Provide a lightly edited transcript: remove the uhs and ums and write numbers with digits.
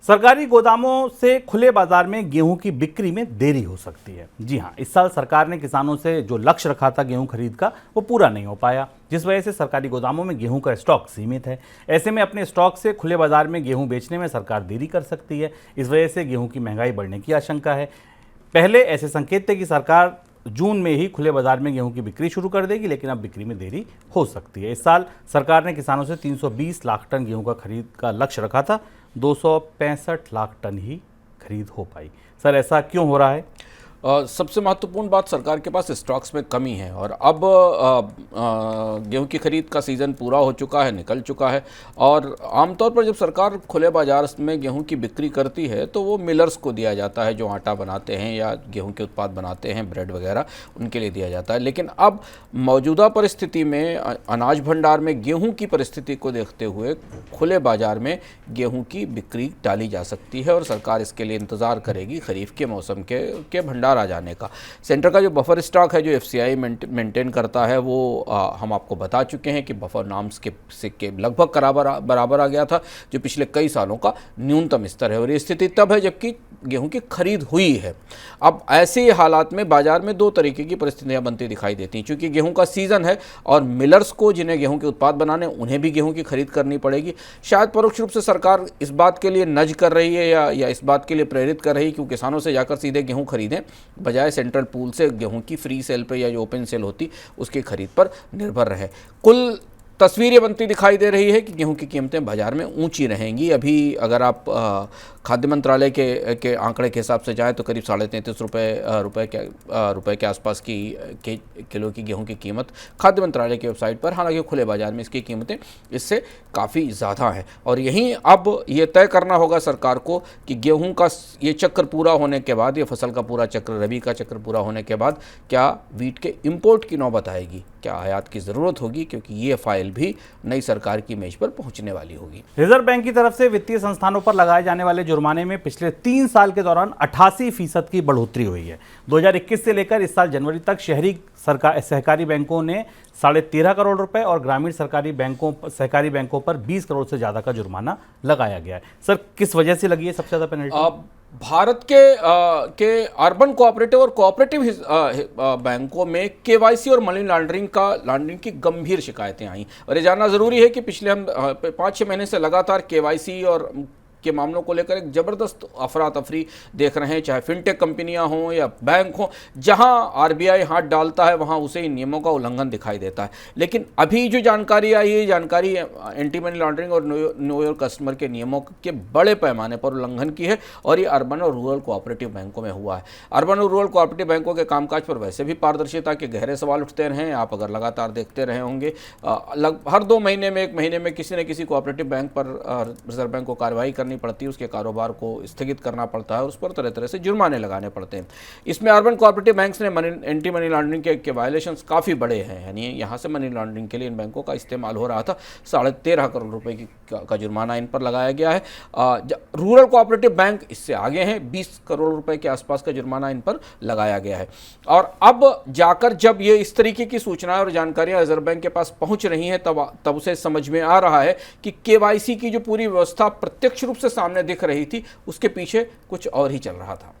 सरकारी गोदामों से खुले बाजार में गेहूं की बिक्री में देरी हो सकती है। जी हां, इस साल सरकार ने किसानों से जो लक्ष्य रखा था गेहूं खरीद का, वो पूरा नहीं हो पाया, जिस वजह से सरकारी गोदामों में गेहूं का स्टॉक सीमित है। ऐसे में अपने स्टॉक से खुले बाजार में गेहूं बेचने में सरकार देरी कर सकती है। इस वजह से गेहूं की महंगाई बढ़ने की आशंका है। पहले ऐसे संकेत थे कि सरकार जून में ही खुले बाजार में गेहूं की बिक्री शुरू कर देगी, लेकिन अब बिक्री में देरी हो सकती है। इस साल सरकार ने किसानों से 320 लाख टन गेहूं का खरीद का लक्ष्य रखा था, 265 लाख टन ही खरीद हो पाई। सर, ऐसा क्यों हो रहा है? सबसे महत्वपूर्ण बात, सरकार के पास स्टॉक्स में कमी है और अब गेहूं की खरीद का सीज़न पूरा हो चुका है, निकल चुका है। और आमतौर पर जब सरकार खुले बाजार में गेहूं की बिक्री करती है तो वो मिलर्स को दिया जाता है, जो आटा बनाते हैं या गेहूं के उत्पाद बनाते हैं, ब्रेड वगैरह, उनके लिए दिया जाता है। लेकिन अब मौजूदा परिस्थिति में अनाज भंडार में गेहूँ की परिस्थिति को देखते हुए खुले बाजार में गेहूँ की बिक्री डाली जा सकती है और सरकार इसके लिए इंतज़ार करेगी खरीफ के मौसम के भंडार आ जाने का। सेंटर का जो बफर स्टॉक है, जो एफसीआई मेंटेन करता है, वो हम आपको बता चुके हैं कि बफर नॉर्म्स के लगभग बराबर आ गया था, जो पिछले कई सालों का न्यूनतम स्तर है। और ये स्थिति तब है जबकि गेहूं की खरीद हुई है। अब ऐसे हालात में बाजार में दो तरीके की परिस्थितियां बनती दिखाई देती हैं। चूंकि गेहूं का सीजन है और मिलर्स को, जिन्हें गेहूं के उत्पाद बनाने, उन्हें भी गेहूं की खरीद करनी पड़ेगी। शायद परोक्ष रूप से सरकार इस बात के लिए नज कर रही है या इस बात के लिए प्रेरित कर रही है कि किसानों से जाकर सीधे गेहूं खरीदें, बजाय सेंट्रल पूल से गेहूं की फ्री सेल पे या जो ओपन सेल होती उसकी खरीद पर निर्भर रहे। कुल तस्वीर ये बनती दिखाई दे रही है कि गेहूं की कीमतें बाजार में ऊंची रहेंगी। अभी अगर आप खाद्य मंत्रालय के आंकड़े के हिसाब से जाएँ तो करीब 33.5 रुपये के आसपास की किलो की गेहूं की कीमत खाद्य मंत्रालय की वेबसाइट पर, हालांकि खुले बाजार में इसकी कीमतें इससे काफ़ी ज़्यादा हैं। और यहीं अब ये तय करना होगा सरकार को कि गेहूं का ये चक्र पूरा होने के बाद, ये फसल का पूरा चक्र, रबी का चक्र पूरा होने के बाद, क्या वीट के इम्पोर्ट की नौबत आएगी, क्या आयात की ज़रूरत होगी, क्योंकि ये फाइल भी नई सरकार की मेज पर पहुंचने वाली होगी। रिजर्व बैंक की तरफ से वित्तीय संस्थानों पर लगाए जाने वाले जुर्माने में पिछले 3 साल के दौरान 88% की बढ़ोतरी हुई है। 2021 से लेकर इस साल जनवरी तक शहरी सहकारी बैंकों ने 13.5 करोड़ रुपए और ग्रामीण सहकारी बैंकों पर 20 करोड़ से ज्यादा का जुर्माना लगाया गया है। सर, किस वजह से लगी है सबसे ज्यादा पेनल्टी? भारत के अर्बन कोऑपरेटिव और कोऑपरेटिव बैंकों में केवाईसी और मनी लॉन्ड्रिंग की गंभीर शिकायतें आई। और ये जानना जरूरी है कि पिछले हम 5-6 महीने से लगातार केवाईसी और के मामलों को लेकर एक जबरदस्त अफरा तफरी देख रहे हैं, चाहे फिनटेक कंपनियां हों या बैंक हों। जहां आरबीआई हाथ डालता है वहां उसे इन नियमों का उल्लंघन दिखाई देता है। लेकिन अभी जो जानकारी आई है, जानकारी एंटी मनी लॉन्ड्रिंग और नो योर कस्टमर के नियमों के बड़े पैमाने पर उल्लंघन की है और ये अर्बन और रूरल कोऑपरेटिव बैंकों में हुआ है। अर्बन और रूरल कोऑपरेटिव बैंकों के कामकाज पर वैसे भी पारदर्शिता के गहरे सवाल उठते रहे हैं। आप अगर लगातार देखते रहे होंगे, हर 2 महीने में, 1 महीने में किसी न किसी कोऑपरेटिव बैंक पर रिजर्व बैंक को कार्रवाई करनी पड़ती है, उसके कारोबार को स्थगित करना पड़ता है और उस पर तरह तरह से जुर्माने लगाने पड़ते हैं। इसमें अर्बन कोऑपरेटिव बैंक्स ने एंटी मनी लॉन्ड्रिंग के वायलेशंस काफ़ी बड़े हैं। यानी यहाँ से मनी लॉन्ड्रिंग के लिए इन बैंकों का इस्तेमाल हो रहा था। 13.5 करोड़ रुपए का जुर्माना इन पर लगाया गया है। रूरल कोऑपरेटिव बैंक इससे आगे हैं, 20 करोड़ रुपए के आसपास का जुर्माना इन पर लगाया गया है। और अब जाकर जब ये इस तरीके की सूचनाएं और जानकारियां रिजर्व बैंक के पास पहुंच रही हैं, तब उसे समझ में आ रहा है कि केवाईसी की जो पूरी व्यवस्था प्रत्यक्ष रूप से सामने दिख रही थी, उसके पीछे कुछ और ही चल रहा था।